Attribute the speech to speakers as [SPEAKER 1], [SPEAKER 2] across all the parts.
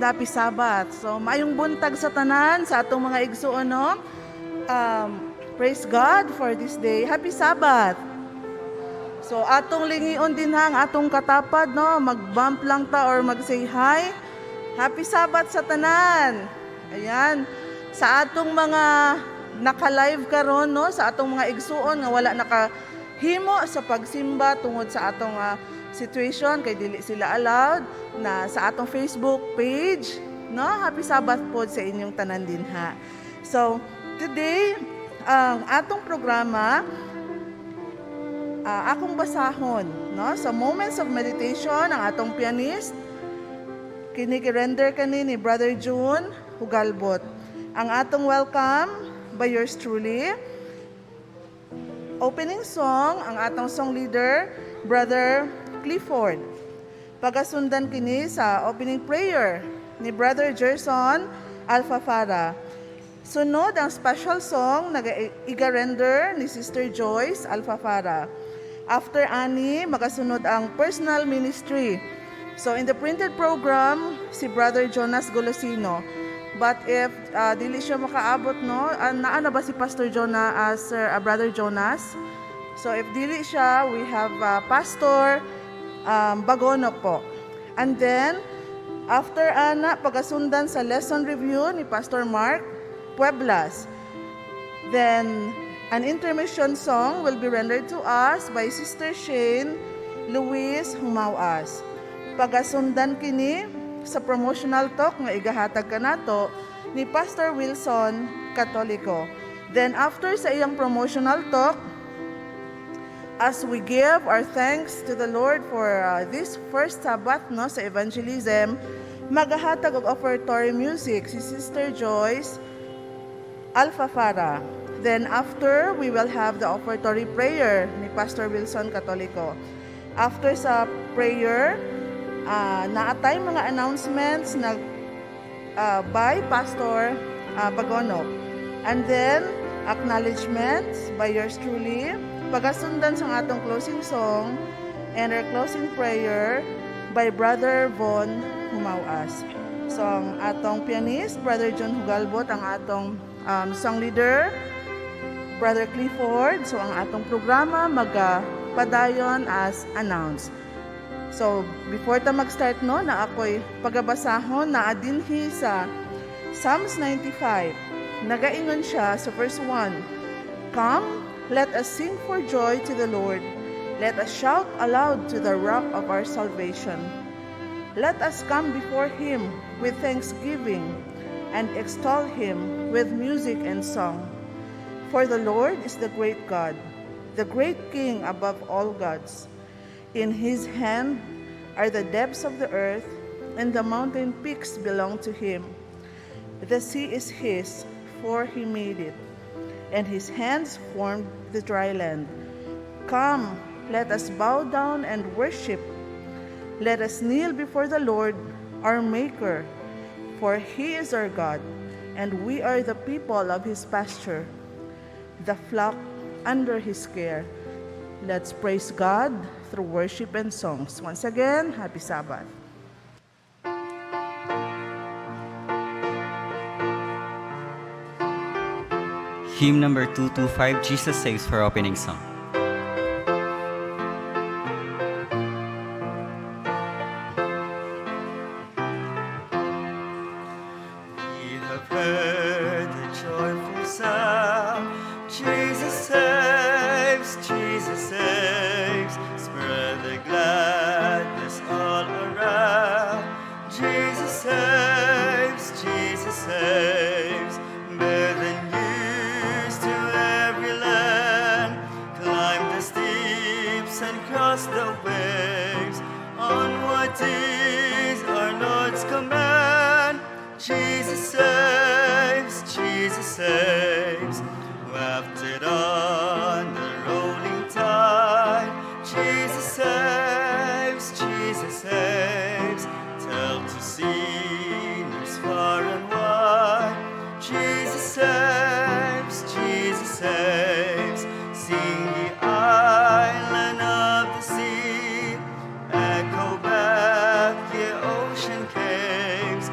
[SPEAKER 1] Happy Sabbath. So, maayong buntag sa tanan, sa atong mga igsuon, no? Praise God for this day. Happy Sabbath. So, atong lingion din hang atong katapad, no? Mag-bump lang ta or mag-say hi. Happy Sabbath sa tanan. Ayan. Sa atong mga naka-live karon, no? Sa atong mga igsuon nga wala nakahimo sa pagsimba tungod sa atong situation kay dili sila allowed na sa atong Facebook page, no? Happy Sabbath po sa inyong tanan din ha. So, today ang atong programa akong basahon, no? Sa Moments of Meditation ang atong pianist kini gi-render kani ni Brother June Hugalbot. Ang atong welcome by yours truly. Opening song ang atong song leader Brother Clifford. Pagasundan kini sa opening prayer ni Brother Gerson Alfafara. Sunod ang special song nag-iga-render ni Sister Joyce Alfafara. After ani, magasunod ang personal ministry. So in the printed program, si Brother Jonas Golosino. But if dili siya makaabot, no, naana ba si Pastor Jonah, Brother Jonas? So if dili siya, we have Pastor Bagonok po. And then, after ana, pagasundan sa lesson review ni Pastor Mark Pueblas. Then, an intermission song will be rendered to us by Sister Shane Luis Humawas. Pagasundan kini sa promotional talk nga igahatag kanato ni Pastor Wilson Katoliko. Then, after sa iyang promotional talk, as we give our thanks to the Lord for this first Sabbath, no, sa evangelism, magahatag og offertory music si Sister Joyce Alfafara. Then after, we will have the offertory prayer ni Pastor Wilson Katoliko. After sa prayer, naatay mga announcements by Pastor Bagonok. And then, acknowledgements by yours truly. Pagasundan sa atong closing song and our closing prayer by Brother Von Humawas. So, ang atong pianist, Brother John Hugalbot, ang atong song leader, Brother Clifford. So, ang atong programa magpadayon as announced. So, before ta mag-start, no, na ako'y pagabasahon na adinhi sa Psalms 95. Nagaingon siya sa verse 1. Come, let us sing for joy to the Lord. Let us shout aloud to the rock of our salvation. Let us come before Him with thanksgiving and extol Him with music and song. For the Lord is the great God, the great King above all gods. In His hand are the depths of the earth, and the mountain peaks belong to Him. The sea is His, for He made it, and His hands formed the dry land. Come, let us bow down and worship. Let us kneel before the Lord, our Maker, for He is our God, and we are the people of His pasture, the flock under His care. Let's praise God through worship and songs. Once again, Happy Sabbath.
[SPEAKER 2] Hymn number 225, Jesus Saves, for opening song.
[SPEAKER 3] We have heard the joyful sound. Jesus saves, Jesus saves. Spread the gladness all around. Jesus saves, Jesus saves. Bear the news to every land. Climb the steeps and cross the waves. Onward is our Lord's command. Jesus saves, Jesus saves. Wafted on the rolling tide. Jesus saves, Jesus saves. Tell to sinners far and wide. Jesus saves, Jesus saves. Sing the island of the sea. Echo back the ocean caves.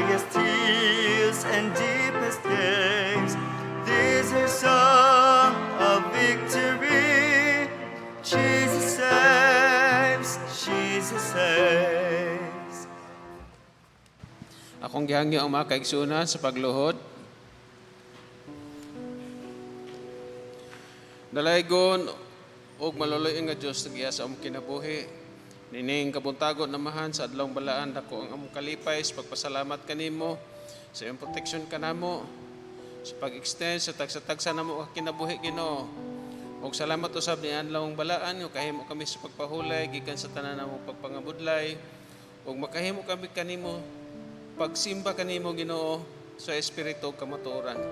[SPEAKER 3] highest hills and deepest caves. This is a song of victory. Jesus saves, Jesus saves.
[SPEAKER 4] Akong gihangyo ang mga kaigsunan sa pagluhod. Dalaygon og maloloy nga Dios nagiya sa among kinabuhi. Nining kabuntagon namahan sa adlawng balaan dako ang among kalipay sa pagpasalamat kanimo sa iyong proteksyon kanamo sa pag-extend sa tagsa-tagsa namo kinabuhi Ginoo. Og salamat usab ni adlawng balaan nga kahimo kami sa pagpahulay gikan sa tanan namong pagpangabudlay og makahimo kami kanimo pagsimba kanimo Ginoo sa espiritu ug kamatuoran.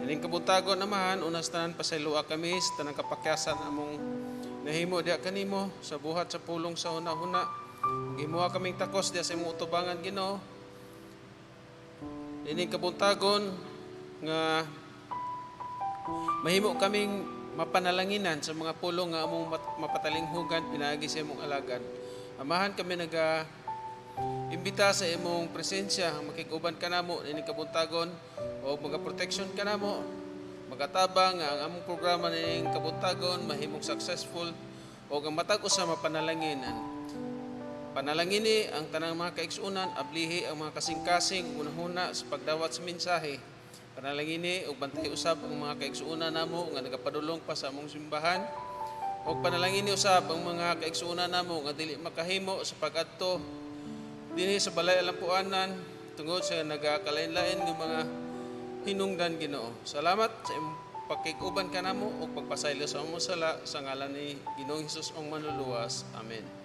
[SPEAKER 4] Ining kabuntagon namahan unas tanan pasayloa kami sa tanang kapakyasan among nahimo diha kanimo sa buhat sa pulong sa hunahuna. Gimuha kaming takos diha sa imong utubangan Ginoo. Ining kabuntagon nga mahimo kaming mapanalanginan sa mga pulong nga among mapatalinghugan pinaagi sa imong alagad. Amahan kami imbita sa imong presensya ang makig-uban kanamo ining kabuntagon o mga protection kanamo magatabang nga ang among programa ining kabuntagon mahimong successful o ang matag usa mapanalanginan. Panalangini ang tanang mga kaigsunan ablihi ang mga kasing-kasing unahuna sa pagdawat sa mensahe. Panalangini ug bantay usab ang mga kaigsunan namo nga nagapadulong pa sa among simbahan. Og panalangini usab ang mga kaigsunan namo nga dili makahimo sa pag-adto dinhi sa balay alampuanan tungod sa nagakalain-lain ng mga hinungdan Ginoo. Salamat sa imong pakig-uban kanamo ug pagpasaylo sa among sala sa ngalan ni Ginoong Hesus ang manluluwas. Amen.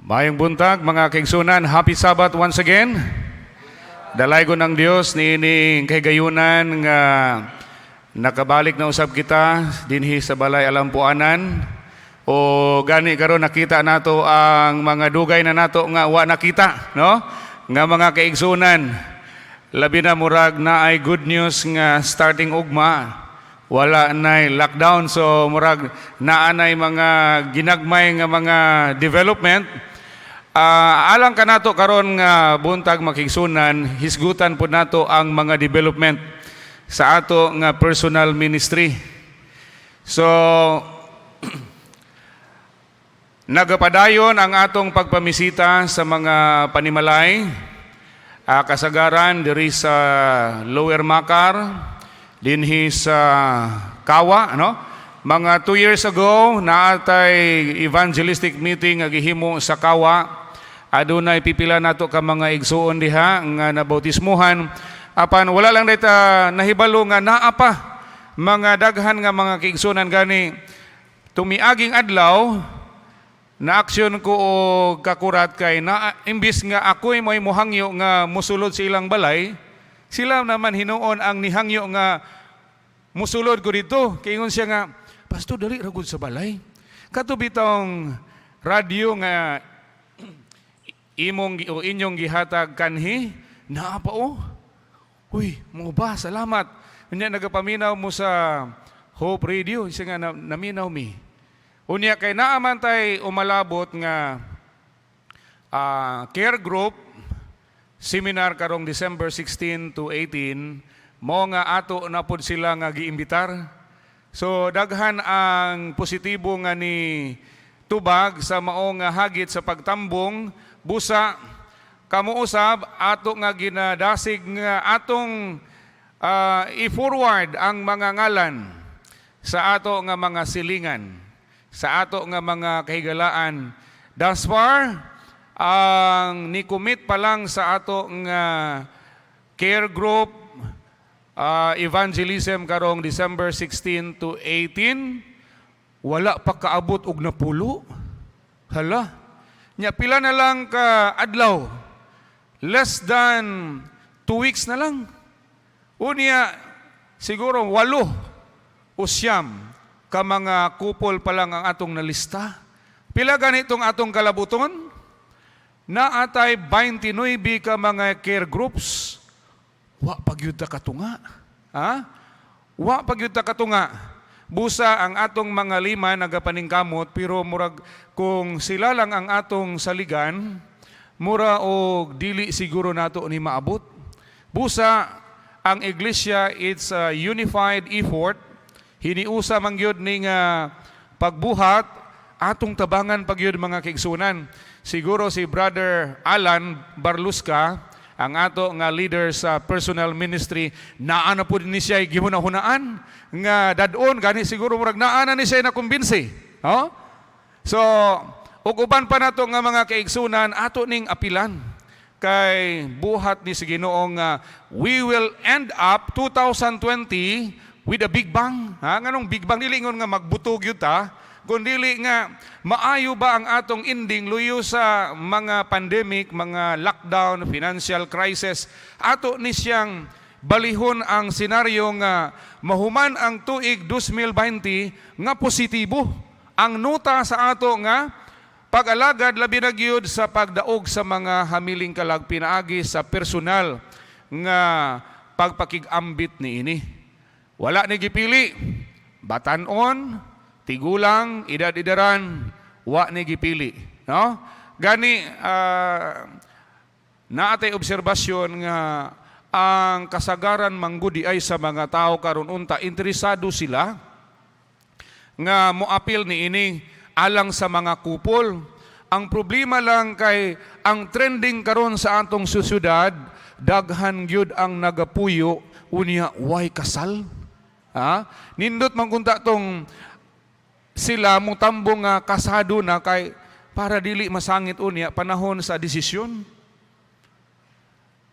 [SPEAKER 5] Mayong buntag mga kaigsunan, happy Sabbath once again. Dalay ko ng Dios niining kahigayunan nga nakabalik na usab kita dinhi sa balay alampuanan o gani karon nakita nato ang mga dugay na nato nga wa nakita, no? Nga mga kaigsunan, labi na murag na ay good news nga starting ugma. Wala nay lockdown, so murag naanay mga ginagmay nga mga development. Alang ka nato karon nga buntag makigsunan, hisgutan po nato ang mga development sa ato nga personal ministry. So nagapadayon ang atong pagpamisita sa mga panimalay, kasagaran diri sa Lower Makar, dinhi sa Kawa, no? Mga 2 years ago, naatay evangelistic meeting nga gihimo sa Kawa. Adunay pipila nato ka mga igsuon diha nga nabautismuhan. Apan wala lang dayta nahibalo nga naa pa mga daghan nga mga kaigsunan gani tumiaging adlaw na aksyon ko og kakurat kay na imbis nga ako'y mo'y mohangyo nga musulod sa ilang balay, sila naman hinuon ang nihangyo nga musulod ko dito. Kay ingon siya nga, Pastor, dali ragod sa balay. Kato bitong radyo nga imong o inyong gihatag kanhi, naa pa o. Uy, mo ba, salamat. Unya nagapaminaw mo sa Hope Radio, isa nga naminaw mi. Unya kay naaman tay umalabot nga care group seminar karong December 16 to 18, mo nga ato na pod sila nga giimbitar. So daghan ang positibo nga ni tubag sa mao nga hagit sa pagtambong busa kamuusab ato nga ginadasig nga atong i-forward ang mga ngalan sa ato nga mga silingan, sa ato nga mga kahigalaan. Thus far, ang ni-commit pa lang sa ato nga care group evangelism karong December 16 to 18, wala pa kaabot og napulo. Hala, nya pila na lang ka adlaw, less than 2 weeks na lang. Unya, siguro 8 o 9 ka mga kupol pa lang ang atong nalista. Pila ganitong atong kalabuton? Naatay 29 ka mga care groups. Wa pagyud ta katunga. Ha? Wa pagyud ta katunga. Busa ang atong mga lima nagapaningkamot, pero murag kung sila lang ang atong saligan, mura o dili siguro nato ni maabot. Busa ang iglesia, it's a unified effort. Hiniusa man gyud ning pagbuhat atong tabangan pagyud mga kaigsunan. Siguro si Brother Alan Barlusca, ang ato nga leader sa personal ministry, naa na po ni siya gihunahunaan nga dadon gani siguro murag naa na ni siya na kumbinsi. Oh? So ug uban pa nato nga mga kaigsunan ato ning apilan kay buhat ni si Ginoo nga we will end up 2020 with a big bang. Ha? Nganong big bang dili ingon nga magbutog yun ta, kundili nga maayo ba ang atong ending luyo sa mga pandemic, mga lockdown, financial crisis. Ato ni siyang balihon ang senaryo nga mahuman ang tuig 2020 nga positibo. Ang nota sa ato nga pag-alagad labi na gyud sa pagdaog sa mga hamiling kalag pinaagi sa personal nga pagpakigambit niini. Wala ni gipili, batanon, tigulang, edad-edaran, wa ni gipili, no? Gani naatay obserbasyon nga ang kasagaran manggudi ay sa mga tao karon unta interesado sila nga moapil niini alang sa mga kupol. Ang problema lang kay ang trending karon sa atong susyudad, daghan gyud ang nagapuyo unya way kasal. Ha? Nindot man kunta tong sila mutambong nga kasado na kay para dili masangit unya panahon sa desisyon.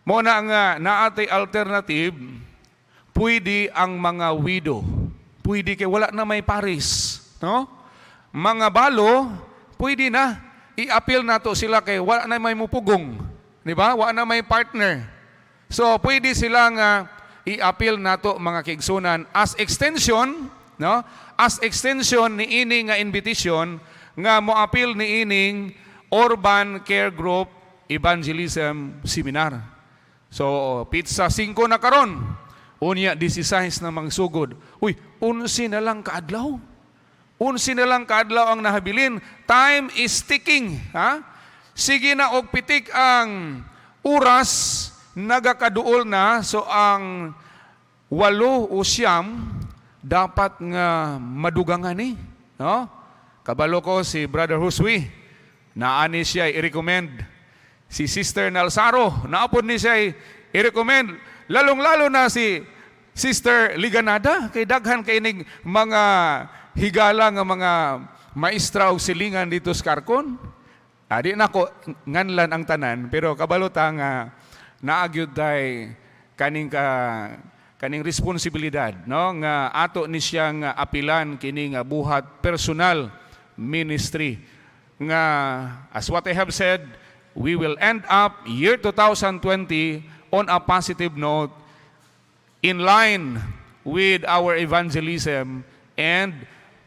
[SPEAKER 5] Mo na nga naatay alternative, pwede ang mga widow. Pwede kay wala na may paris, no? Mga balo, pwede na. i-appeal nato sila kay wala na may mupugong, di ba? Wala na may partner. So pwede sila nga i-appeal nato mga kaigsunan as extension, no? As extension ni ini nga invitation nga mo-appeal ni ining Urban Care Group Evangelism Seminar. So pizza 5 na karon. Unya 16 na mangsugod. Uy, 11 na lang kaadlaw. 11 na lang kaadlaw ang nahabilin. Time is ticking, ha? Sige na og pitik ang oras nagakaduol na, so ang 8 o 9 dapat nga madugangan ni, no? Kabalo ko si Brother Huswi, naani siya i-recommend. Si Sister Nalsaro, naapod ni siya i-recommend. Lalong-lalo na si Sister Liganada, kay daghan kay ning mga higala nga mga maestra o silingan dito sa Karkon. Di na ko nganlan ang tanan, pero kabalo ta nga naagyud tay kaning responsibilidad, no, nga ato ni siya nga apilan kini nga buhat personal ministry nga as what I have said, we will end up year 2020 on a positive note in line with our evangelism and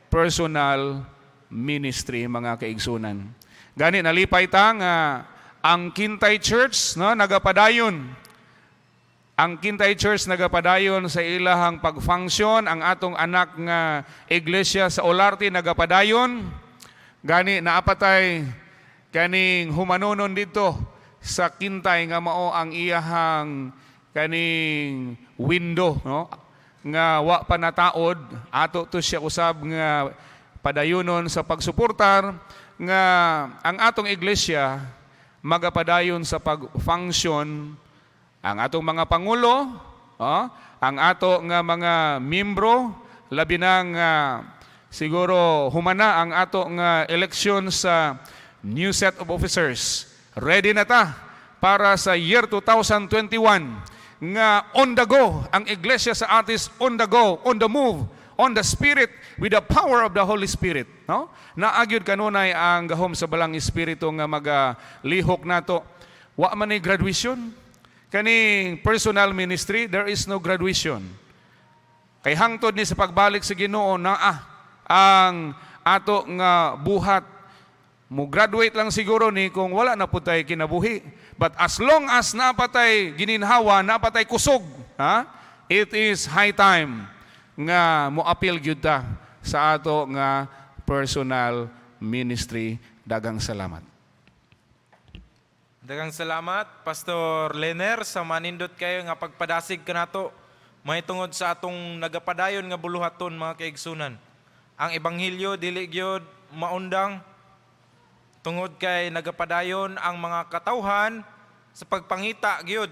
[SPEAKER 5] personal ministry, mga kaigsunan. Gani nalipay ta nga ang Kintay Church, no, nagapadayon. Ang Kintay Church nagapadayon sa ilahang pag-function, ang atong anak nga iglesia sa Olarte nagapadayon. Gani naapatay kaning humanonon dito sa Kintay nga mao ang iyahang kaning window, no, nga wa pa nataod, ato to siya usab nga padayonon sa pagsuportar nga ang atong iglesia magapadayon sa pag-function, ang atong mga pangulo, ang ato nga mga membro, labi na nga siguro humana ang ato nga eleksyon sa new set of officers. Ready na ta para sa year 2021 nga on the go, ang iglesia sa atis on the go, on the move, on the Spirit, with the power of the Holy Spirit. No? Naagyod kanunay ang gahom sa balang Espiritu nga magalihok nato. Wa man ni graduation. Kaning personal ministry, there is no graduation. Kay hangtod ni sa pagbalik sa Ginoo na ang ato nga buhat, mo graduate lang siguro ni kung wala na po tayo kinabuhi. But as long as napatay gininhawa, napatay kusog, it is high time nga mo-appeal gyud ta sa ato nga personal ministry. Dagang salamat.
[SPEAKER 6] Dagang salamat, Pastor Lener, sa manindot kayo nga pagpadasig ka nato, may tungod sa atong nagapadayon nga buluhaton, mga kaigsunan. Ang Ebanghelyo, dili gyud maundang, tungod kay nagapadayon ang mga katawhan sa pagpangita gyud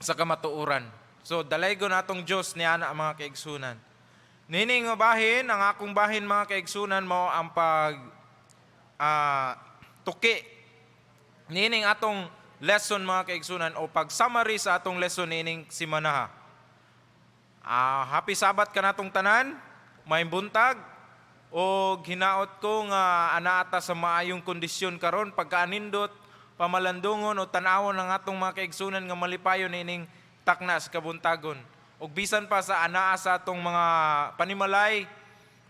[SPEAKER 6] sa kamatuoran. So dalaygo natong Dios ni ana mga kaigsunan. Nining nga bahin, ang akong bahin mga kaigsunan mo ang tuki. Nining atong lesson mga kaigsunan o pag-summary sa atong lesson nining simana. Happy Sabat ka natong tanan, may buntag, o hinaot ko nga anaata sa maayong kondisyon karon pagkaanindot, pamalandungon o tanawon ng atong mga kaigsunan nga malipayon nining takna sa kabuntagon. Og bisan pa sa anaa sa atong mga panimalay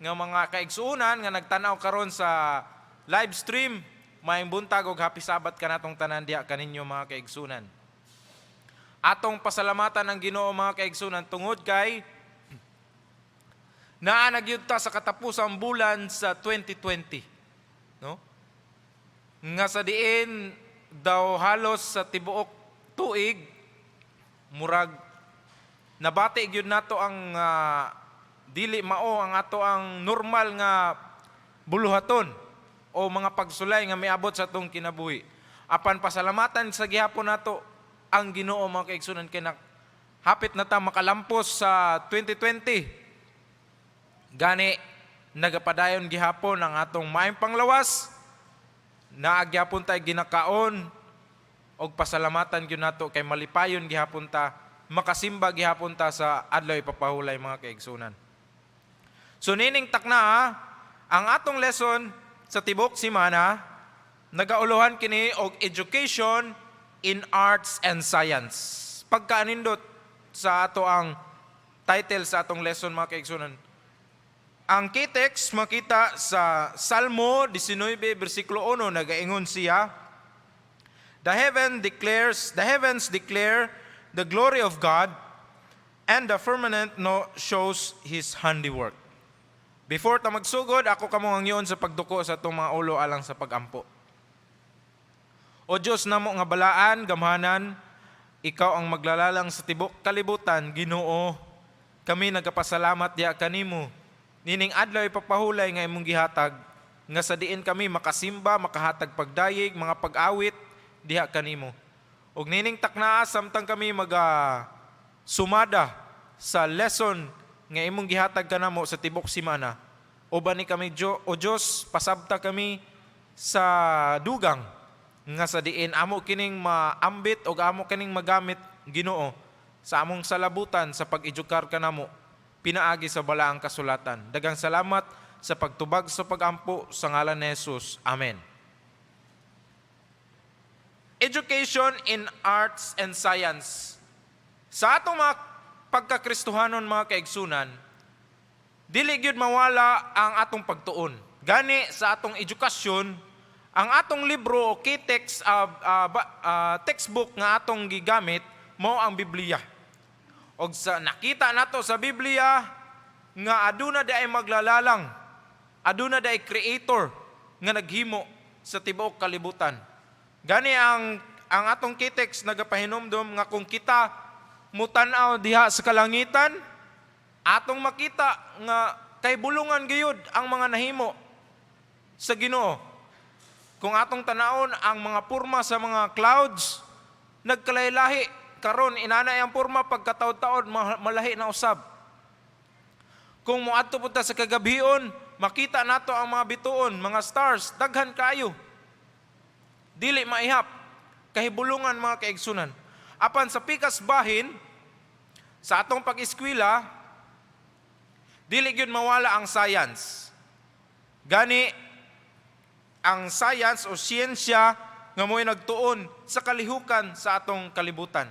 [SPEAKER 6] nga mga kaigsunan nga nagtanaw karon sa live stream, may buntag og happy Sabat ka natong tanan diha kaninyo mga kaigsunan. Atong pasalamatan ang Ginoo mga kaigsunan tungod kay naanagyud ta sa katapusang bulan sa 2020. No? Nga sa diin daw halos sa tibuok tuig murag nabati gyud nato ang dili mao ang ato ang normal nga buluhaton o mga pagsulay nga miabot sa atong kinabuhi. Apan pasalamatan sa gihapon nato ang Ginoo mga kaigsunan kay hapit na ta makalampos sa 2020. Gani nagapadayon gihapon ang atong maayong panglawas, naagyapon tayo ginakaon og pasalamatan gyud nato kay malipayon gihapon ta, makasimba gihapon ta sa adlaw ipapahulay mga kaigsunan. So nining takna ang atong lesson sa tibok simana nagauluhan kini og education in arts and science. Pagkaanindot sa ato ang title sa atong lesson mga kaigsunan. Ang key text makita sa Salmo 19 bersikulo 1 nagaingon siya, The heavens declare the glory of God, and the firmament shows His handiwork. Before ta magsugod, ako kamo ang yun sa pagduko sa itong mga ulo alang sa pagampo. O Diyos namo nga balaan, gamhanan, ikaw ang maglalalang sa tibok kalibutan, Ginoo. Kami nagapasalamat diha kanimo. Nining adlaw ipapahulay nga imong gihatag, nga sa diin kami makasimba, makahatag pagdayeg, mga pag-awit diha kanimo. Og nining taknaa samtang kami sumada sa lesson nga imong gihatag kanamo sa tibok simana. Uban ni kami o Dios, pasabta kami sa dugang nga sa diin amo kining maambit o amo kining magamit, Ginoo, sa among salabutan sa pag-edukar kanamo pinaagi sa balaang kasulatan. Dagang salamat sa pagtubag sa pagampo sa ngalan ni Jesus. Amen. Education in arts and science. Sa atong mga pagkakristohanon mga kaigsunan, dili gyud mawala ang atong pagtuon. Gani sa atong edukasyon, ang atong libro o key text, textbook nga atong gigamit mao ang Biblia. Og sa nakita nato sa Biblia nga aduna day maglalalang, aduna day creator nga naghimo sa tibuok kalibutan. Gani ang atong key text nagapahinomdom nga kung kita mutan-aw diha sa kalangitan, atong makita nga kay bulungan gayud ang mga nahimo sa Ginoo. Kung atong tanawon ang mga porma sa mga clouds, nagkalay-lahi. Karon inanay ang porma pagkataod-taod malahi na usab. Kung moadto punta sa kagabion, makita nato ang mga bituon, mga stars, daghan kayo. Dili maihap, kahibulungan mga kaigsunan. Apan sa pikas bahin, sa atong pag-eskwela, dili gyud mawala ang science. Gani, ang science o siyensya nga mo'y nagtuon sa kalihukan sa atong kalibutan.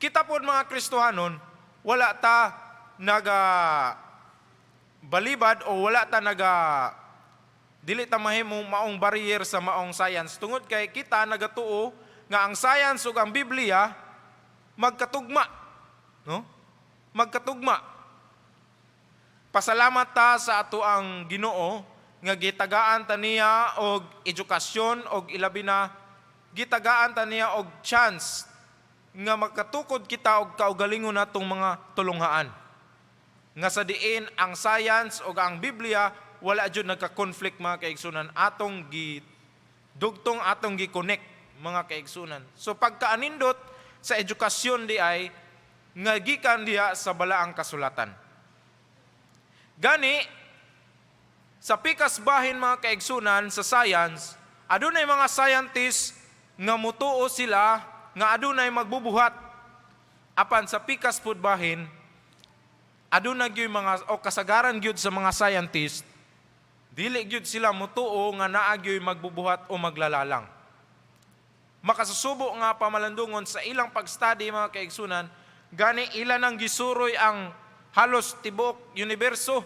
[SPEAKER 6] Kita po mga Kristohanon, wala ta balibad o wala ta dili ta mahimong maong barrier sa maong science. Tungod kay kita nagatuo nga ang science ug ang Biblia magkatugma. No? Magkatugma. Pasalamat ta sa ato ang Ginoo nga gitagaan ta niya og edukasyon og ilabi na gitagaan ta niya og chance nga magkatukod kita og kaugalingon natong mga tulunghaan. Nga sa diin ang science og ang Biblia wala jud nagka-conflict mga kaigsunan, atong gidugtong, atong gi-connect mga kaigsunan. So pagkaanindot sa edukasyon di ay nga gikan diha sa balaang kasulatan. Gani sa pikas bahin mga kaigsunan sa science, adunay mga scientists nga mutuo sila nga adunay magbubuhat. Apan sa pikas pud bahin, aduna gyud mga o kasagaran gyud sa mga scientists, dili gyud sila mutuo nga naa gyud magbubuhat o maglalalang. Makasusubo nga pamalandungon sa ilang pag-study mga kaigsunan, gani ilan ang gisuroy ang halos tibuok universo.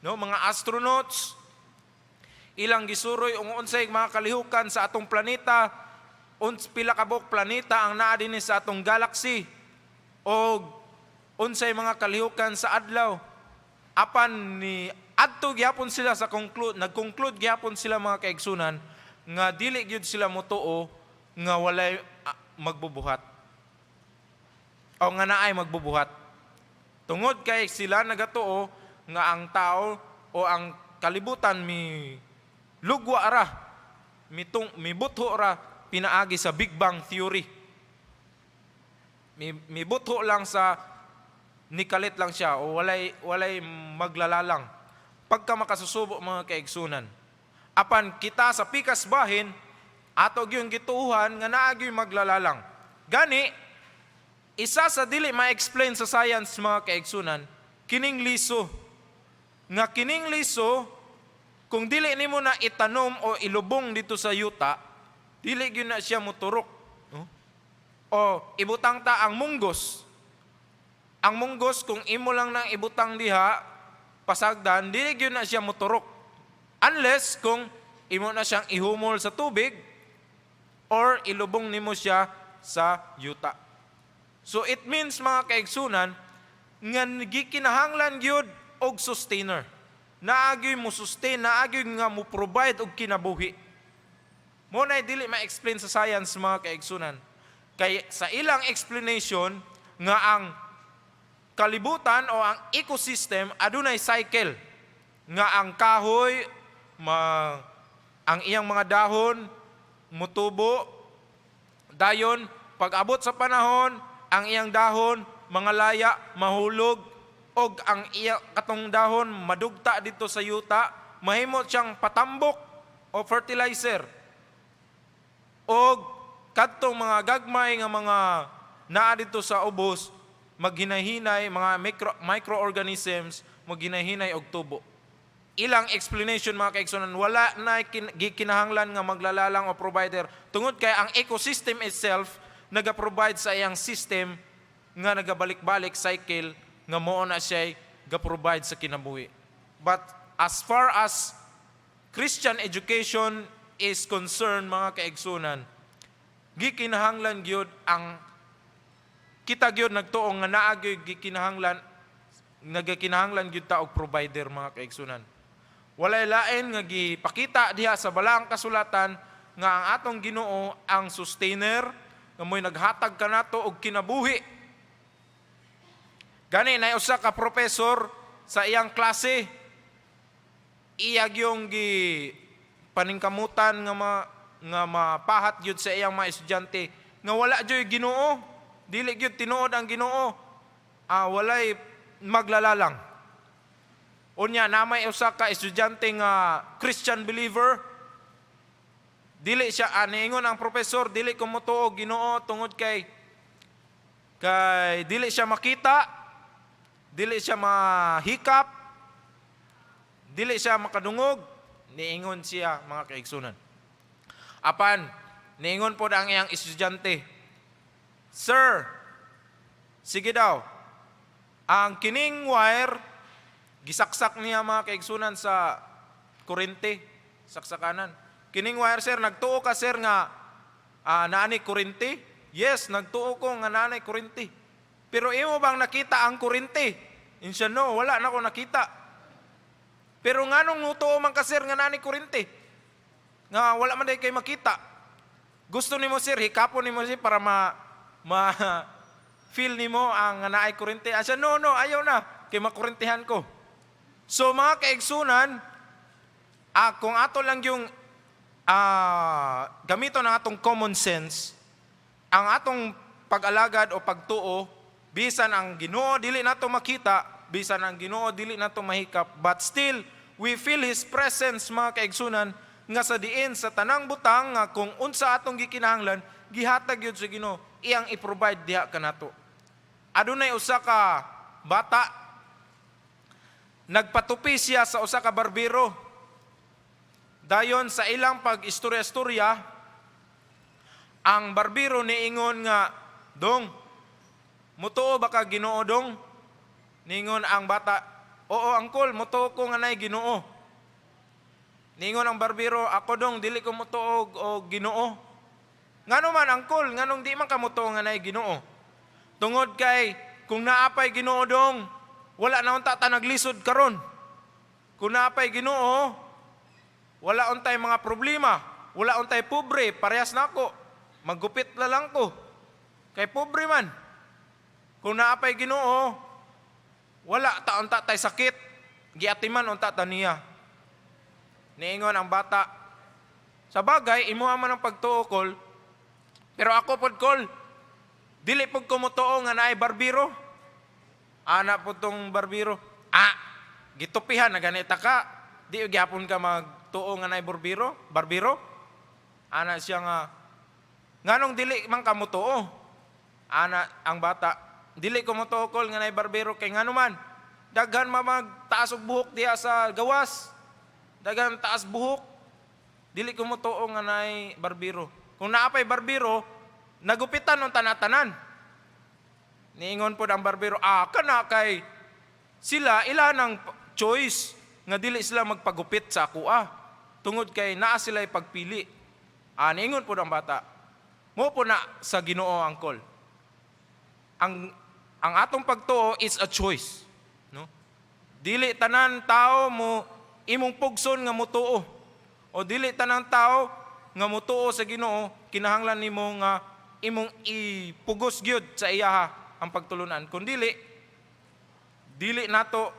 [SPEAKER 6] No, mga astronauts, ilang gisuroy unsay mga kalihukan sa atong planeta, pila ka buok planeta ang naa dinhi sa atong galaxy, o unsay mga kalihukan sa adlaw. Apan ni adto gyapon sila sa nag-conclude gyapon sila mga kaigsunan nga dili gyud sila motuo nga walay magbubuhat o nga naay magbubuhat. Tungod kay sila nagatuo nga ang tao o ang kalibutan lugwa ara, mibutho ra pinaagi sa Big Bang Theory. Mibutho lang sa nikalit lang siya o walay maglalalang. Pagka makasusubo mga kaigsunan. Apan kita sa pikas bahin, ato gyud gituuhan nga naa gyud maglalalang. Gani, isa sa dili ma-explain sa science mga kaigsunan, kining liso. Nga kining liso, kung dili nimo na itanom o ilubong dito sa yuta, dili gyud na siya moturok. No? O ibutang ta ang munggos. Ang munggos kung imo lang nang ibutang diha pasagdan, dili gyud na siya moturok. Unless kung imo na siyang ihumol sa tubig or ilubong nimo siya sa yuta. So it means mga kaigsunan nga gikinahanglan gyud og sustainer. Naagyoy mo sustain, naagyoy nga mo provide og kinabuhi. Mo na dili ma-explain sa science mga kaigsunan. Kay sa ilang explanation nga ang kalibutan o ang ecosystem adunay cycle nga ang kahoy ang iyang mga dahon mutubo dayon pag abot sa panahon ang iyang dahon mga laya mahulog og ang iya katong dahon madugta dito sa yuta, mahimot siyang patambok o fertilizer. Og kadtong mga gagmay nga mga naa dito sa ubos, maghinahinay mga microorganisms, maghinahinay og tubo. Ilang explanation mga kaigsunan, wala na gikinahanglan nga maglalalang o provider tungod kay ang ecosystem itself naga-provide sa iyang system nga nagabalik-balik cycle nga mao na siya ga-provide sa kinabuhi. But as far as Christian education is concerned, mga kaigsunan, gikinahanglan gyud ang kita gyud nagtuong nga naa gyud nagakinahanglan gyud ta og provider mga kaigsunan. Walay lain nga gipakita diha sa balaang kasulatan nga ang atong Ginoo ang sustainer nga mo'y naghatag kanato og kinabuhi. Gani na usa ka professor sa iyang klase, iyag yung paningkamutan nga mapahat gyud sa iyang mga estudyante nga wala joy Ginoo, dili gyud tinuod ang Ginoo, walay maglalalang. Unya namay usa ka estudyante nga Christian believer, dili siya niingon ang professor, dili ko motuo Ginoo tungod kay dili siya makita, dili siya mahikap, dili siya makadungog, niingon siya mga kaigsunan. Apan, niingon po ang iyang estudyante, Sir, sige daw, ang kining wire, gisaksak niya mga kaigsunan sa kurente, saksakanan. Kining wire sir, nagtuo ka sir nga naani kurente? Yes, nagtuo ko nga naani kurente. Pero imo bang nakita ang kurente? Insya no, wala na ko nakita. Pero nganong nutuo man ka sir nga naani kurente? Nga wala man day kay makita. Gusto nimo sir, hikapon nimo sir para feel nimo ang naay kurente. Asya no, ayaw na kay makurentehan ko. So mga kaigsunan, kung ato lang yung gamito ng atong common sense, ang atong pag-alagad o pagtuo, bisan ang Ginoo dili nato makita, bisan ang Ginoo dili nato mahikap, but still we feel His presence mga kaigsunan nga sa diin sa tanang butang nga kung unsa atong gikinahanglan gihatag gyud sa Ginoo iyang i-provide diha kanato. Adunay usa ka bata nagpatupi siya sa usa ka barbero. Dayon sa ilang pag-istorya-istorya, ang barbero niingon nga, Dong, mutuo ba ka Ginoo dong? Ningon ang bata, oo angkol, mutuo ko nga nay Ginoo. Ningon ang barbero, ako dong, dili ko mutuo o Ginoo. Ngano man angkol, nganong di man ka mutuo nga nay Ginoo? Tungod kay, kung naapay Ginoo dong, wala na unta ta naglisod karon. Kung naapay Ginoo, wala untay mga problema, wala untay pobre, parehas na ako. Maggupit na lang ko. Kay pobre man. Kung naapay Ginoo, wala taon tay sakit, giatiman unta ta niya. Niingon ang bata, sa bagay, imuha man ang pagtuo kol, pero ako pod kol, dili pod ko mutuo nga naay barbiro. Ana po tong barbiro, gitupihan na ganita ka, di gyapon ka magtuo nga naay barbiro. Ana siya nga, nganong dili man ka mutuo? Ana ang bata, dili ko motokol nga nay barbero kay ngano man daghan magtaas og buhok diha sa gawas. dagang taas buhok, dili ko mo tuo nga naay barbero. Kung naapay barbero, nagupitan ng tanatanan. Niingon po ang barbero, kana kay sila ilan ang choice nga dili sila magpagupit sa akua. Tungod kay naa sila pagpili. Niingon po ang bata, mo po na sa Ginoo angkol. Ang atong pagtuo is a choice. No? Dili tanan tao mo imong pugson nga mutuo. O dili tanang tao nga mutuo sa Ginoo, kinahanglan nimo nga imong ipugos gyud sa iyaha ang pagtulunan. Kung dili nato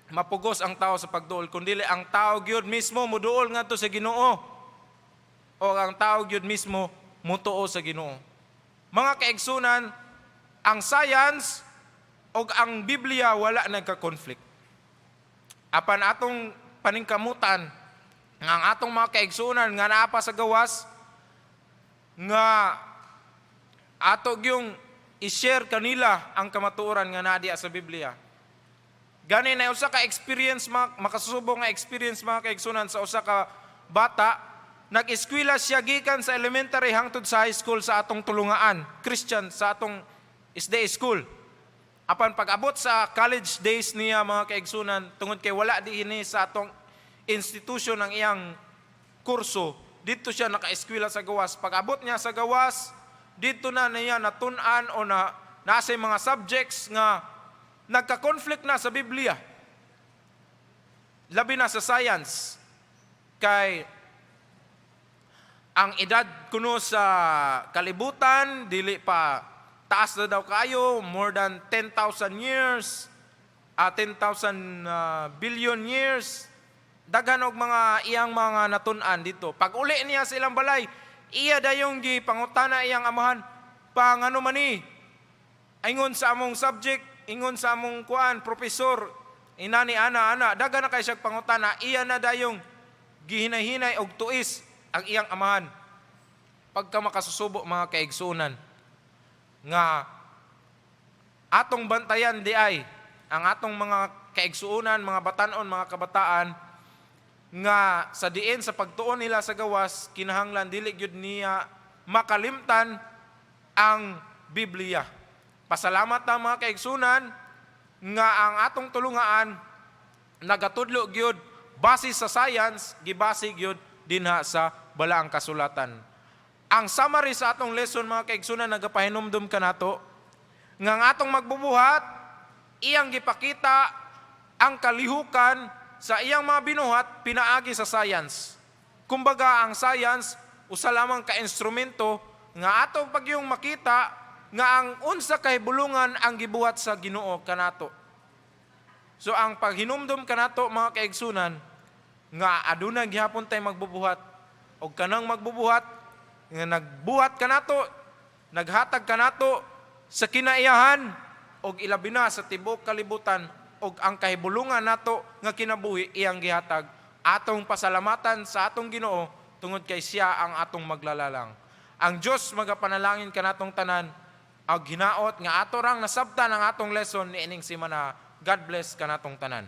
[SPEAKER 6] mapugos ang tao sa pagduol, kundi ang tao gyud mismo muduol ngadto sa Ginoo. O ang tao gyud mismo mutuo sa Ginoo. Mga kaigsunan, ang science o ang Biblia wala nagka-conflict. Apan atong paningkamutan nga ang atong mga kaigsunan nga naapa sa gawas nga atog yung i-share kanila ang kamatuoran nga naa diha sa Biblia. Gani na usa ka experience makasusubong nga experience mga kaigsunan sa usa ka bata, nag-eskwela siya gikan sa elementary hangtod sa high school sa atong tulungaan, Christian sa atong day school. Apan pag-abot sa college days niya mga kaigsunan, tungod kay wala diini sa atong institution ang iyang kurso, dito siya naka-eskwela sa gawas. Pag-abot niya sa gawas, dito na niya natun-an o nasa mga subjects nga nagka-conflict na sa Biblia. Labi na sa science. Kay ang edad kuno sa kalibutan, dili pa taas na daw kayo, more than 10,000 years, 10,000 billion years. Daghan og mga iyang mga natun-an dito. Pag uli niya sa ilang balay, iya dayong gipangutana iyang amahan, pangano man ni? Ingon sa among subject, ingon sa among kuan, professor, inani ana, daghan na kay siya pangutana, iya na dayong gihinay-hinay og tuis ang iyang amahan. Pagka makasusubo mga kaigsunan, nga atong bantayan di ay ang atong mga kaigsuunan, mga batanon, mga kabataan nga sa diin sa pagtuon nila sa gawas, kinahanglan dili gyud niya makalimtan ang Biblia. Pasalamat ta mga kaigsunan nga ang atong tulungaan nagatudlo gyud base sa science, gibase gyud dinha sa balaang kasulatan. Ang summary sa atong lesson mga kaigsunan nagapahinumdum kanato nga ang atong magbubuhat iyang gipakita ang kalihukan sa iyang mga binuhat pinaagi sa science. Kumbaga ang science usa lamang ka instrumento nga atong pagyong makita nga ang unsa kay bulungan ang gibuhat sa Ginoo kanato. So ang paghinumdum kanato mga kaigsunan nga aduna gihapon tay magbubuhat og kanang magbubuhat nga nagbuhat kanato, naghatag kanato sa kinaiyahan og ilabi na sa tibuok kalibutan og ang kahibulungan nato nga kinabuhi iyang gihatag. Atong pasalamatan sa atong Ginoo tungod kay siya ang atong maglalalang. Ang Dios magapanalangin kanatong tanan ag hinaot nga ato rang nasabtan ang atong lesson niining semana. God bless kanatong tanan.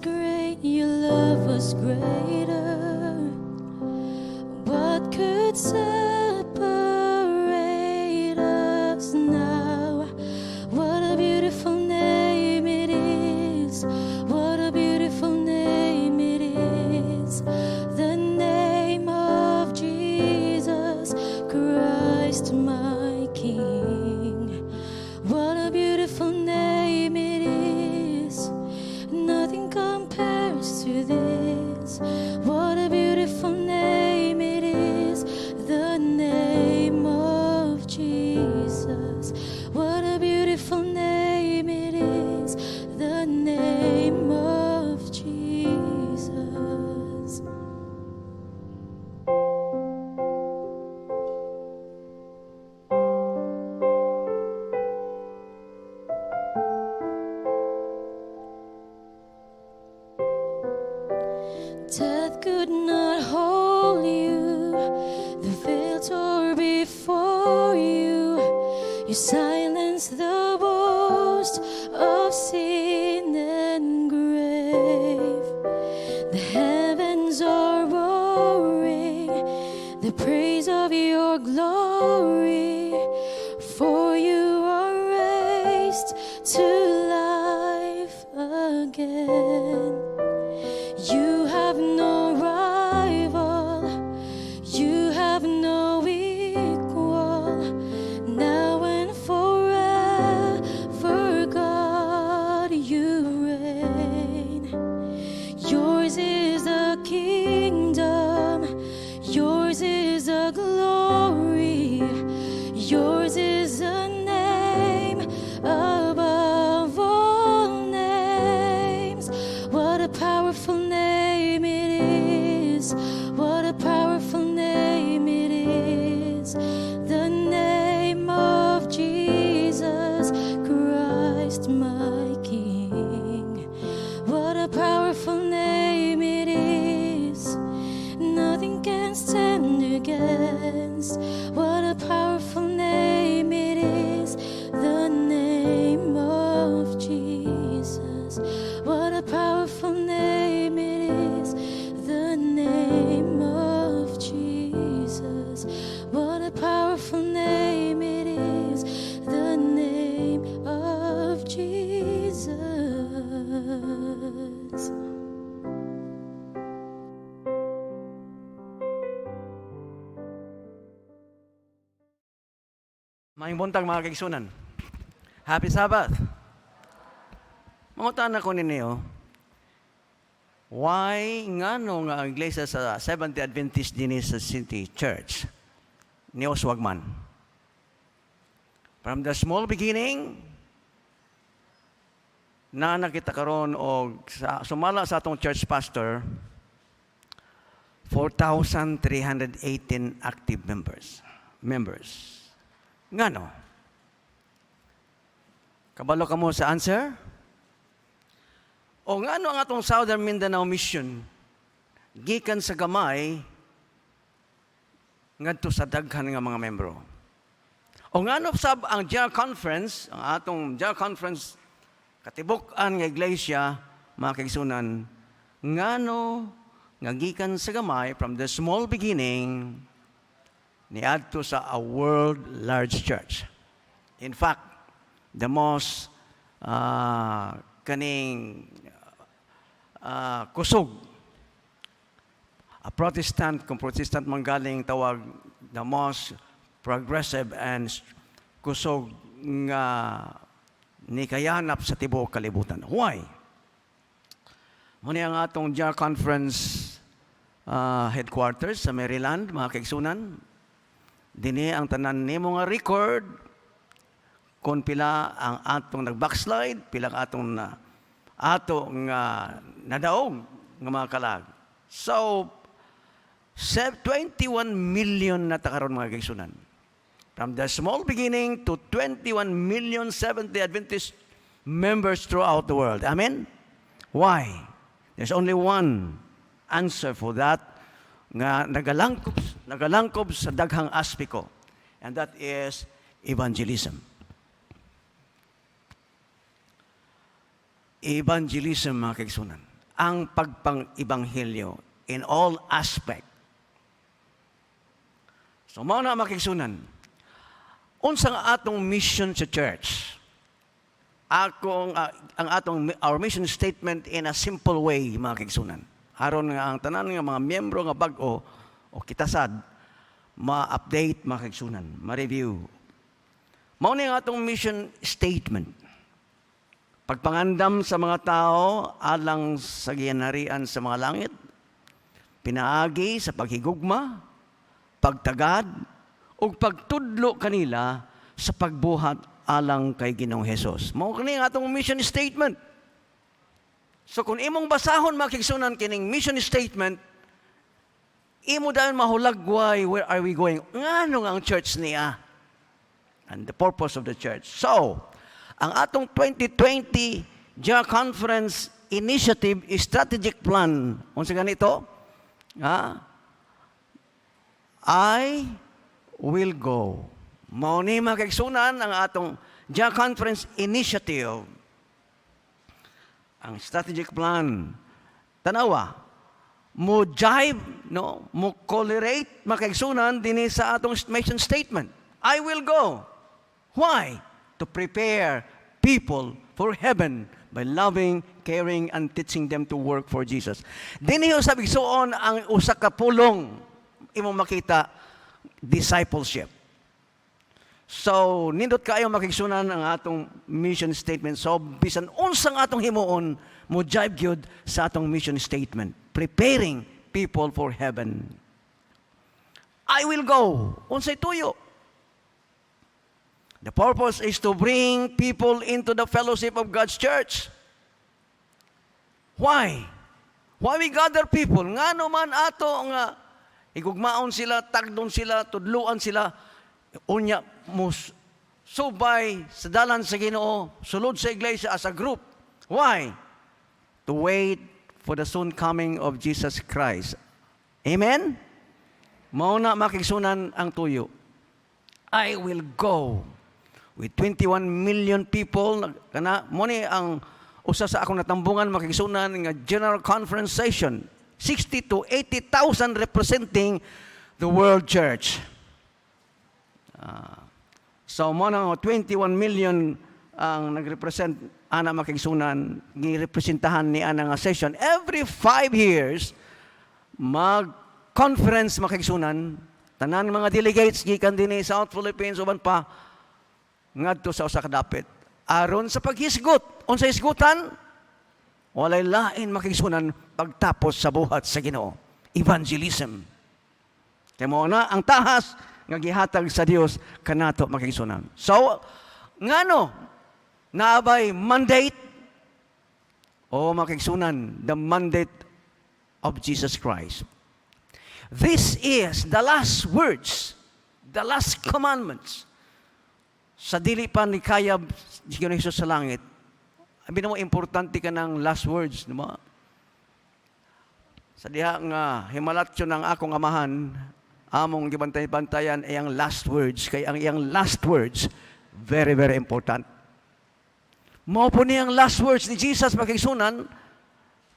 [SPEAKER 7] great, your love was greater. What could separate us now? What a beautiful name it is. What a beautiful name it is. The name of Jesus Christ, my King. What a beautiful name it is. Nothing compares to this. What a beautiful name it is. The name of Jesus. What a beautiful name it is. The name of Jesus. Death could not hold you. The veil tore before you. You silenced the boast of sin and grave. The heavens are roaring the praise of your glory. For you are raised to life again. You have no rival, you have no equal, now and forever, God, you reign. Yours is the kingdom, yours is the glory, yours is the name above all names. What a powerful name it is. What a powerful name it is. The name of Jesus Christ, my King. What a powerful name it is. Nothing can stand against. What a powerful name it is. The name of Jesus. What a powerful name it is. The name of Jesus. What a powerful name it is. The name of Jesus.
[SPEAKER 8] Maayong buntag mga kaigsunan. Happy Sabbath. Mangutan ako ninyo, why ngano nga ang iglesia sa Seventh-day Adventist din sa City Church ni Oswagman? From the small beginning, na nakita karon og sumala sa atong church pastor, 4,318 active members. Ngano? Kabalo ka mo sa answer? O ngano ang atong Southern Mindanao Mission gikan sa gamay ngadto sa daghan nga mga membro? O ngano sab ang General Conference, ang atong General Conference katibuk-an nga iglesia, mga kaigsunan, ngano nga gikan sa gamay from the small beginning niadto sa a world large church. In fact, the most kaning kusog, a Protestant, kung Protestant man galing tawag, the most progressive and kusog nga nikayanap sa tibuok kalibutan. Why? Muna ang atong General Conference headquarters sa Maryland, mga kaigsunan. Dini ang tanan nimo nga record kung pila ang atong nag-backslide, pila ang atong nadaog nga mga kalag. So, 21 million na takaron mga kaigsunan. From the small beginning to 21 million Seventh-day Adventist members throughout the world. Amen? Why? There's only one answer for that nga nagalangkob sa daghang aspeko, and that is evangelism. Evangelism, mga kaigsunan. ang pagpang-ibanghelyo in all aspect. So, mao na makigsunan. Unsa nga atong mission sa church? Our mission statement in a simple way, mga kigsunan. Aron nga ang tanan nga mga miyembro nga bag-o o kitasad, ma-update, mga kigsunan, ma-review. Mao ni ang atong mission statement. Pagpangandam sa mga tao alang sa giyanarian sa mga langit, pinaagi sa paghigugma, pagtagad, o pagtudlo kanila sa pagbuhat alang kay Ginoong Hesus. Mao kini ang atong mission statement. So kung imong basahon makigsunan kining mission statement, imo dahil mahulagway, where are we going? Ngano nga ang church niya? And the purpose of the church. So, ang atong 2020 JAR Conference Initiative Strategic Plan, unsa ganito? I will go. Mao ni makigsunan ang atong JAR Conference Initiative. Ang strategic plan. Tanawa, mo jive, no? Mo correlate makigsunan dinhi sa atong mission statement. I will go. Why? To prepare people for heaven by loving, caring, and teaching them to work for Jesus. Dinhi sa bigsuon ang usa ka pulong imong makita, discipleship. So, nindot kayo makigsunan ang atong mission statement. So, bisan unsang atong himuon, mo jive gyud sa atong mission statement. Preparing people for heaven. I will go. Unsay tuyo? The purpose is to bring people into the fellowship of God's church. Why? Why we gather people? Ngano man ato nga igugmaon sila, tagdon sila, tudluan sila, unya mo subay sa dalan sa Ginoo, sulod sa iglesia as a group. Why? To wait for the soon coming of Jesus Christ. Amen? Mao na makigsunan ang tuyo. I will go. With 21 million people, mo ni ang usa sa akong natambungan makigsunan nga general conference session, 60 to 80,000 representing the world church. So mo nang 21 million ang nagrepresent ana makigsunan, girepresentahan ni ana nga session. Every 5 years mag-conference makigsunan, tanan mga delegates gikan dinhi sa South Philippines uban pa ngadto sa usa ka dapit aron sa paghisgot. Unsay hisgutan? Walay lain makigsunan pagtapos sa buhat sa Ginoo. Evangelism. Kay mao na ang tahas nga gihatag sa Dios kanato makigsunan. So, ngano naabay mandate o makigsunan, the mandate of Jesus Christ. This is the last words, the last commandments. Sa dili pa ni kayab si Ginoong Hesus sa langit, abi na mo importante ka ng last words, di ba? Sa diha nga himalatyo ng akong amahan, among gibantay-bantayan ay ang last words, kay ang iyang last words very very important. Mao po niyang last words ni Jesus makigsunan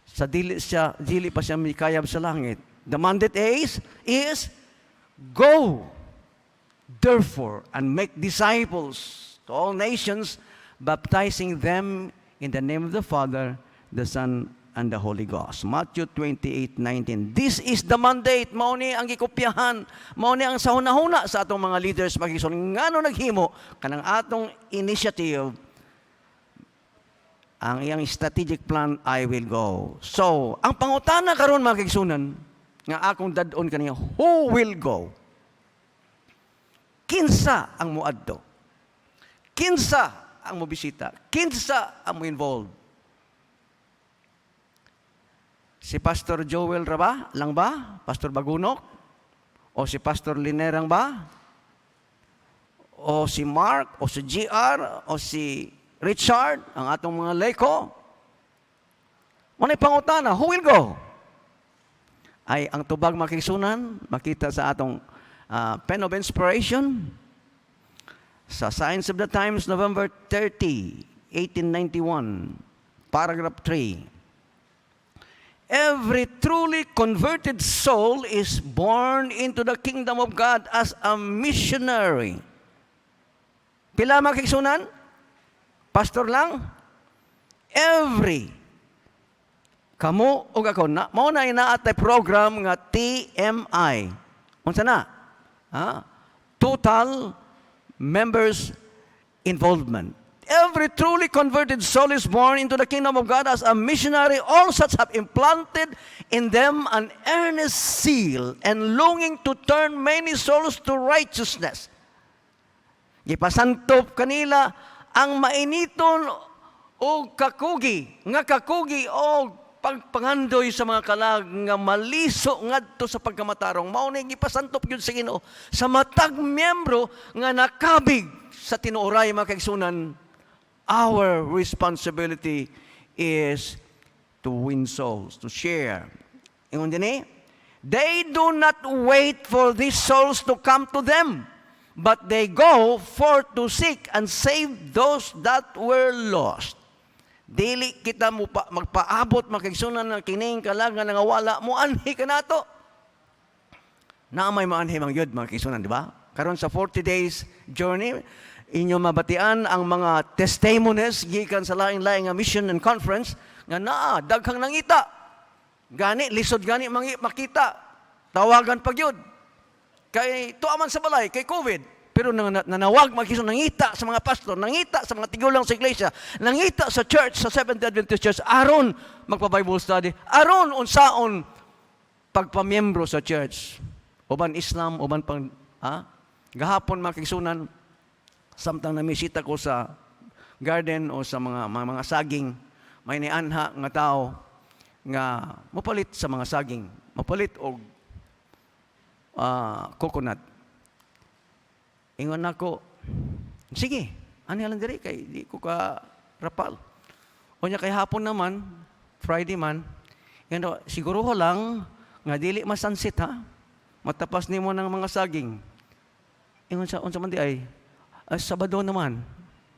[SPEAKER 8] sa dili pa siya mikayab sa langit. The mandate is go therefore and make disciples to all nations, baptizing them in the name of the Father, the Son, and the Holy Ghost. Matthew 28:19. This is the mandate. Mao ni ang gikopyahan. Mao ni ang sahuna-huna sa atong mga leaders makigsunan. Ngano naghimo kanang atong initiative, ang iyang strategic plan, I will go. So, ang pangutana karon makigsunan nga akong dadon kaniya, who will go? Kinsa ang muadto? Kinsa ang mobisita? Kinsa ang mo-involve? Si Pastor Joel Raba lang ba? Pastor Bagunok? O si Pastor Linerang ba? O si Mark? O si GR? O si Richard? Ang atong mga leko? Manay pangutana, who will go? Ay ang tubag makisunan, makita sa atong Pen of Inspiration, sa Signs of the Times, November 30, 1891, paragraph 3. every truly converted soul is born into the kingdom of God as a missionary. Pila makiksunan? Pastor lang? Every. Kamo o ako, mao na inaatay program nga TMI. Unsa na? Total members involvement. Every truly converted soul is born into the kingdom of God as a missionary. All such have implanted in them an earnest zeal and longing to turn many souls to righteousness. Gipasantop kanila ang mainiton o kakugi o pagpangandoy sa mga kalag nga maliso ngadto sa pagkamatarong. Mao ni gipasantop gyud sa Ginoo sa matag miyembro nga nakabig sa tinuoray mga kaigsunan. Our responsibility is to win souls, to share. Ingon dinhi, they do not wait for these souls to come to them, but they go forth to seek and save those that were lost. Dili kita mo magpaabot makigsunan ng kining kalangan nga wala mo anhi kanato. Na may maanhi mang yud makigsunan, di ba? Karon sa 40 days journey, inyo mabatian ang mga testimonies gikan sa lain-lain nga mission and conference nga naa daghang nangita. Gani lisod gani makita. Tawagan pag yun. Kay tuaman sa balay kay COVID. Pero nanawag makison nangita sa mga pastor, nangita sa mga tigulang sa iglesia, nangita sa church, sa Seventh-day Adventist Church, aron magpa-Bible study, aron unsaon pagpamiyembro sa church. Uban Islam, uban pang gahapon makisunan samtang namisita ko sa garden o sa mga saging, may nianha nga tao nga mapalit sa mga saging, mapalit og coconut. Ingon ako, sige, ano lang diri kay di ko ka rapal. O nya kay hapon naman, Friday man, siguro lang nga dili masansit ha. Matapas nimo ng mga saging. Ingon sa unsa man di ay Sabado naman,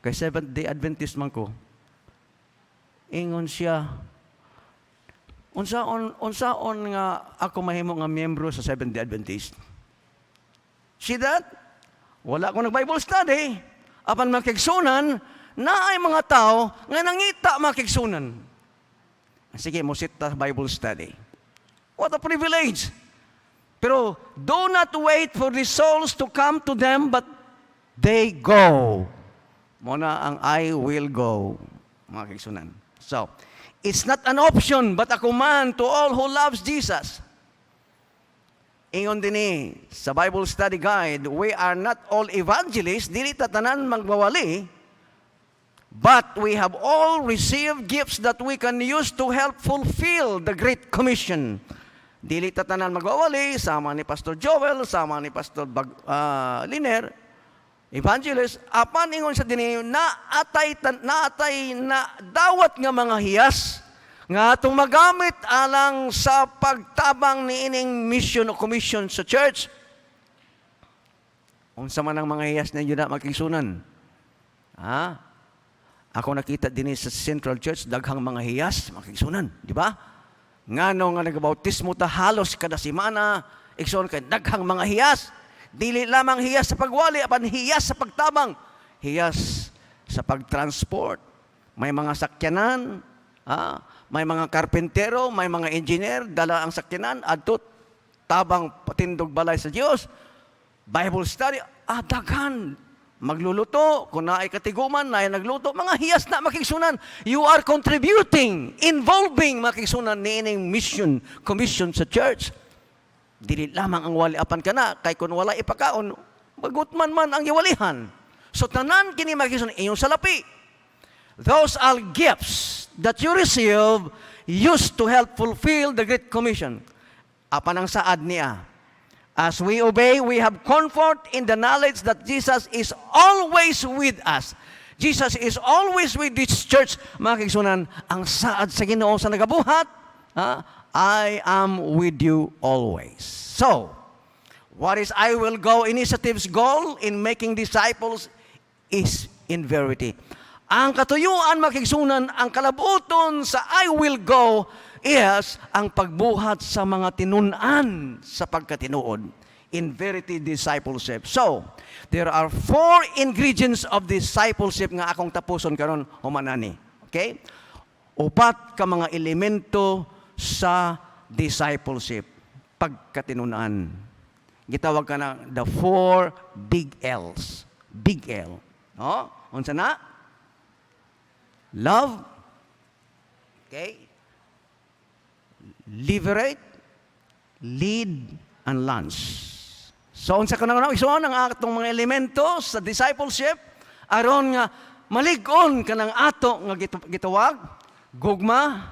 [SPEAKER 8] kay Seventh-day Adventist man ko. Ingon siya, unsaon nga ako mahimo nga miyembro sa Seventh-day Adventist. See that? Wala ko nag-Bible study. Apan makigsunan, na ay mga tao nga nangita makigsunan. Sige, mo sit ta Bible study. What a privilege. Pero do not wait for the souls to come to them, but they go. Muna ang I will go. Mga kaigsunan. So, it's not an option, but a command to all who loves Jesus. Ingon din sa Bible Study Guide, we are not all evangelists, dili tatanan magbawali, but we have all received gifts that we can use to help fulfill the Great Commission. Dili tatanan magbawali, sama ni Pastor Joel, sama ni Pastor Liner, evangelist, apan ingon sa dinhi naatay na dawat nga mga hiyas nga atong magamit alang sa pagtabang ni ining mission o commission sa church. Unsa man ang mga hiyas na yun na makigsunan? Ako nakita din sa Central Church daghang mga hiyas makigsunan, di ba? Ngano nga nagabautismo ta halos kada semana, igsoon kay daghang mga hiyas. Dili lamang hiyas sa pagwali, apan hiyas sa pagtabang, hiyas sa pagtransport. May mga sakyanan, may mga karpentero, may mga engineer, dala ang sakyanan, adto tabang patindog balay sa Dios. Bible study, daghan. Magluluto, kung naay katiguman, naay nagluto, mga hiyas na makigsunan. You are contributing, involving makigsunan ni ining mission, commission sa church. Dili lamang ang wali apan kana kay kun wala ipakaon magutman man ang iwalihan. So tanan kini makigsunan inyong salapi. Those are gifts that you receive used to help fulfill the Great Commission. Apan ang saad niya, as we obey, we have comfort in the knowledge that Jesus is always with us. Jesus is always with this church. Makigsunan ang saad sa Ginoo sa nagabuhat, I am with you always. So, what is I Will Go Initiative's goal in making disciples is in verity. Ang katuyuan makigsunan, ang kalabuton sa I will go is ang pagbuhat sa mga tinunan sa pagkatinuod. In verity, discipleship. So, there are 4 ingredients of discipleship nga akong tapuson karon humanani. Okay? 4 ka mga elemento sa discipleship. Pagkatinunan. Gitawag ka na the 4 big L's. Big L. No? Unsa na? Love. Okay? Liberate, lead, and launch. So, unsa ka na isuon ang atong mga elemento sa discipleship aron nga malig-on ka ng ato nga gitawag gugma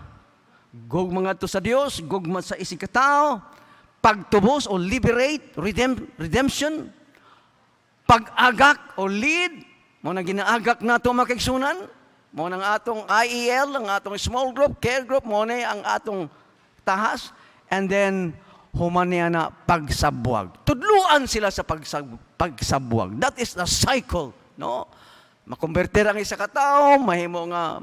[SPEAKER 8] ngadto sa Dios, gugma sa isig katao, pagtubos o liberate, redemption, pag-agak o lead, mo na ginaagak nato makigsunan, mo nang atong IEL, ang atong small group, care group, mo na ang atong tahas, and then human niya na pagsabwag. Tudluan sila sa pagsabwag. That is the cycle, no? Makonvertir ang isa ka tao, mahimo nga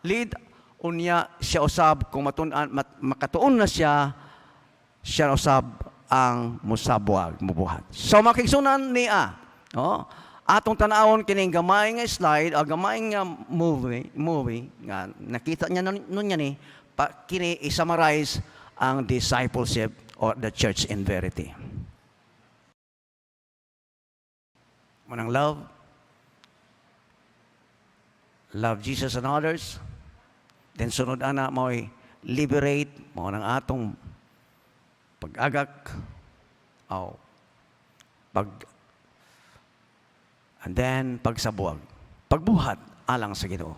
[SPEAKER 8] lead, unya siya usab kung makatuon na siya usab ang musabwag, mubuhat. So makigsunan niya, no? Atong tanawon kining gamay nga slide, o gamay nga movie nga nakita niya nun niya ni kini i-summarize ang discipleship or the church in verity. Munang love Jesus and others. Then sunod ana mo'y liberate, mo nang atong pag-agak, and then pagsabuag, pagbuhat alang sa Ginoo.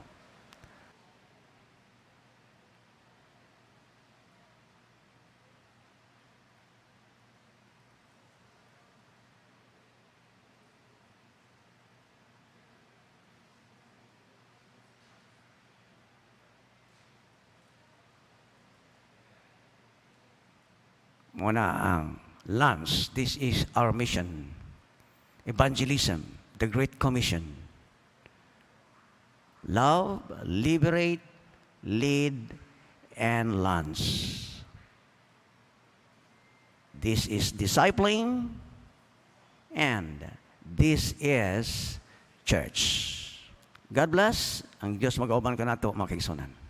[SPEAKER 8] Muna ang lunch. This is our mission. Evangelism, the Great Commission. Love, liberate, lead, and lunch. This is discipling, and this is church. God bless. Ang Diyos mag-auban ka nato, makikisunan.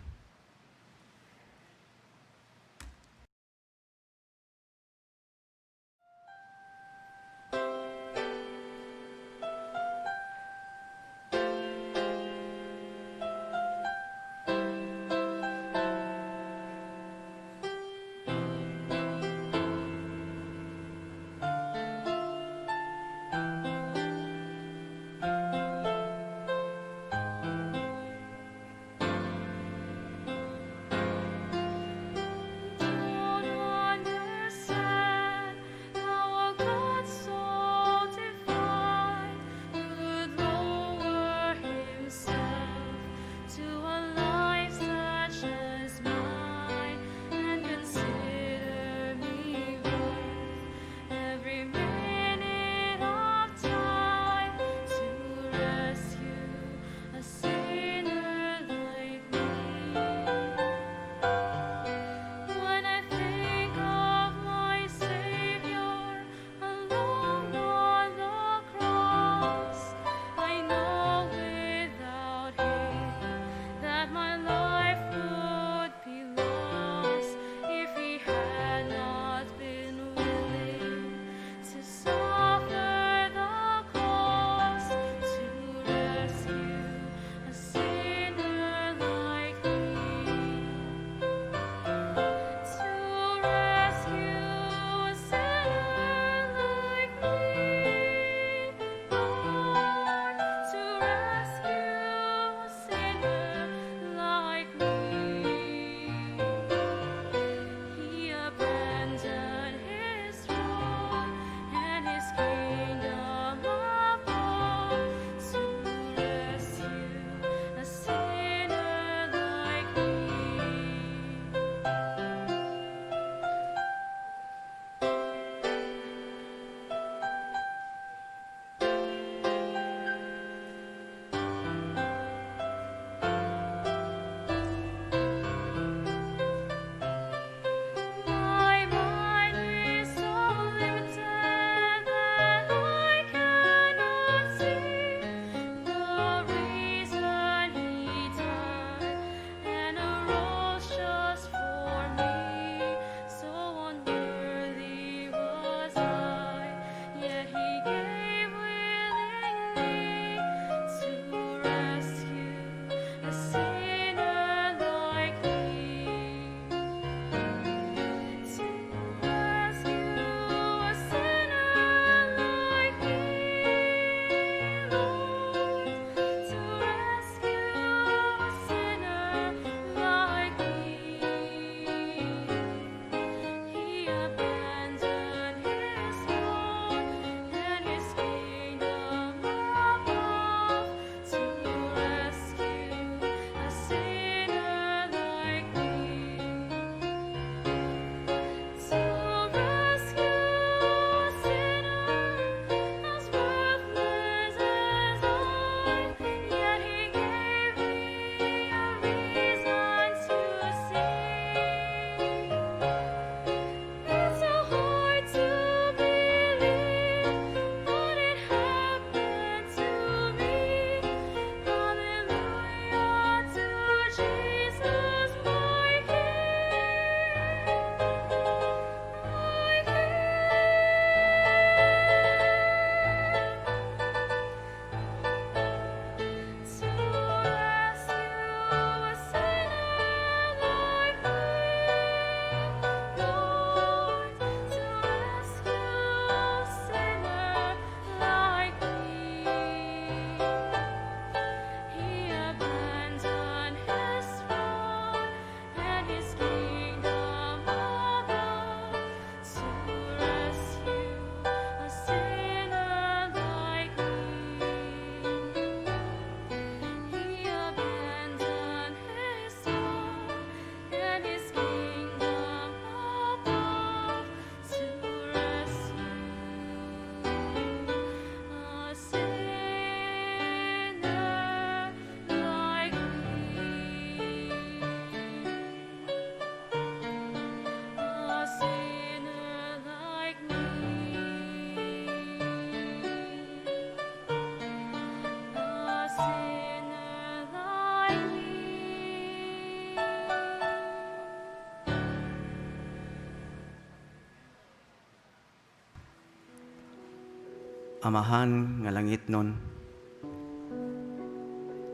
[SPEAKER 8] Amahan nga langit nun,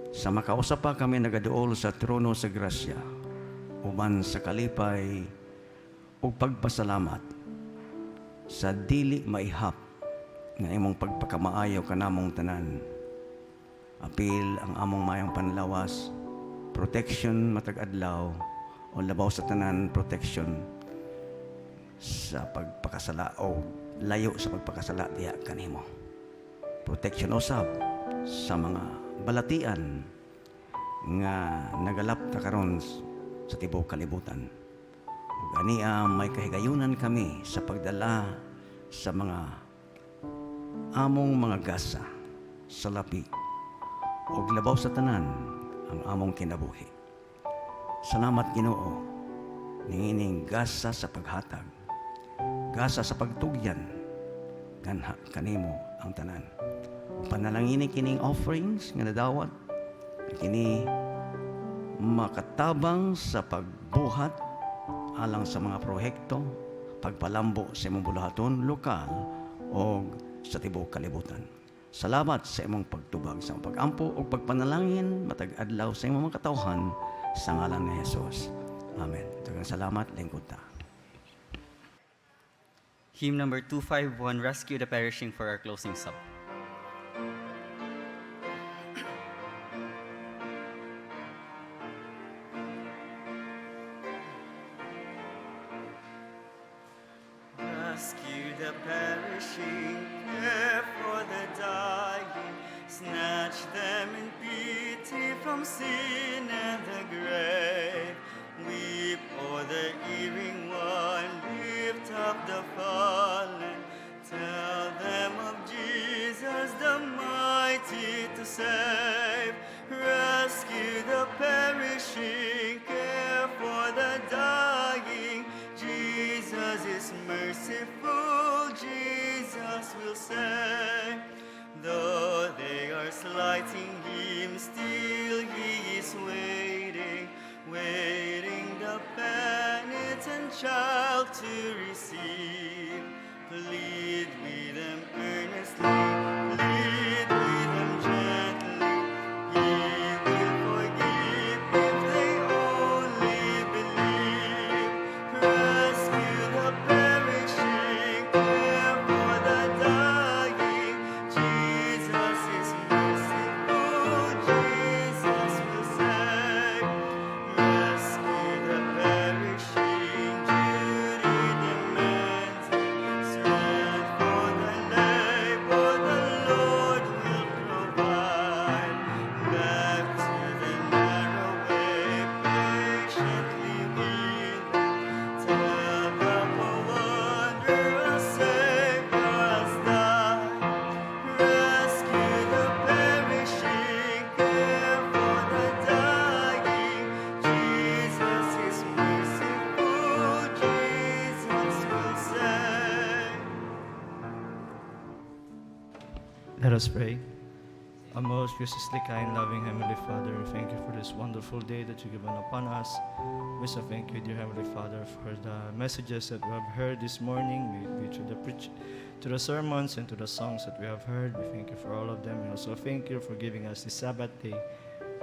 [SPEAKER 8] sa makausap pa kami nagaduol sa trono sa grasya, uban sa kalipay ug pagpasalamat sa dili maihap nga imong pagpakamaayo kanamong tanan. Apil ang among mayang panlawas, protection matag adlaw o labaw sa tanan protection sa pagpakasala o layo sa pagpakasala diha kanimo. Protection usab sa mga balatian nga nagalap ta karon sa tibuok kalibutan. Ug ania may kahigayunan kami sa pagdala sa mga among mga gasa sa lapi ug labaw sa tanan ang among kinabuhi. Salamat Ginoo niining gasa sa paghatag, gasa sa pagtugyan kanha kanimo ang tanan. Panalangin kining offerings nga nadawat kini makatabang sa pagbuhat alang sa mga proyekto, pagpalambo sa imong bulahaton lokal o sa tibuok kalibutan. Salamat sa imong pagtubag sa imong pagampo o pagpanalangin matag adlaw sa imong mga katawhan sa ngalan ni Jesus. Amen. Daghang salamat, lingkod ta.
[SPEAKER 2] Hymn number 251, Rescue the Perishing, for our closing song.
[SPEAKER 3] Rescue the perishing, care for the dying, snatch them in pity from sin and the grave. Weep o'er the erring one, lift up the fallen, tell them of Jesus the mighty to save. Rescue the perishing, care for the dying, Jesus is merciful, Jesus will save. Though they are slighting him, still he is waiting, waiting the penitent child to receive. Plead with them earnestly, plead with them gently. He will forgive if they only believe. Rescue the perishing, care for the dying. Jesus is merciful, Jesus will save. Rescue the perishing, duty demands strength for the labor the Lord will provide. Back to the narrow way, patiently lead them. Tell the poor wanderer, a Savior has died. Rescue the perishing, care for the dying. Jesus is merciful, Jesus will save.
[SPEAKER 9] Let us pray. Our most graciously kind, loving Heavenly Father, we thank you for this wonderful day that you've given upon us. We so thank you, dear Heavenly Father, for the messages that we have heard this morning, be through to the sermons and to the songs that we have heard. We thank you for all of them. We also thank you for giving us this Sabbath day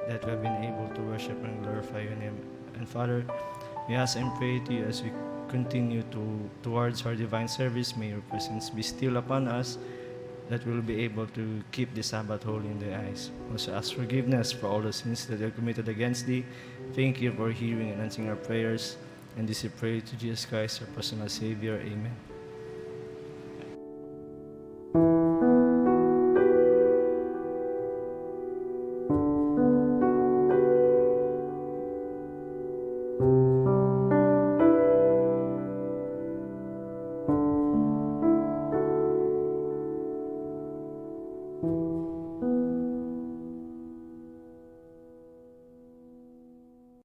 [SPEAKER 9] that we have been able to worship and glorify your name. And Father, we ask and pray to you as we continue towards our divine service. May your presence be still upon us, that we'll be able to keep the Sabbath holy in thy eyes. Also ask forgiveness for all the sins that we have committed against thee. Thank you for hearing and answering our prayers. And this we pray to Jesus Christ, our personal Savior. Amen.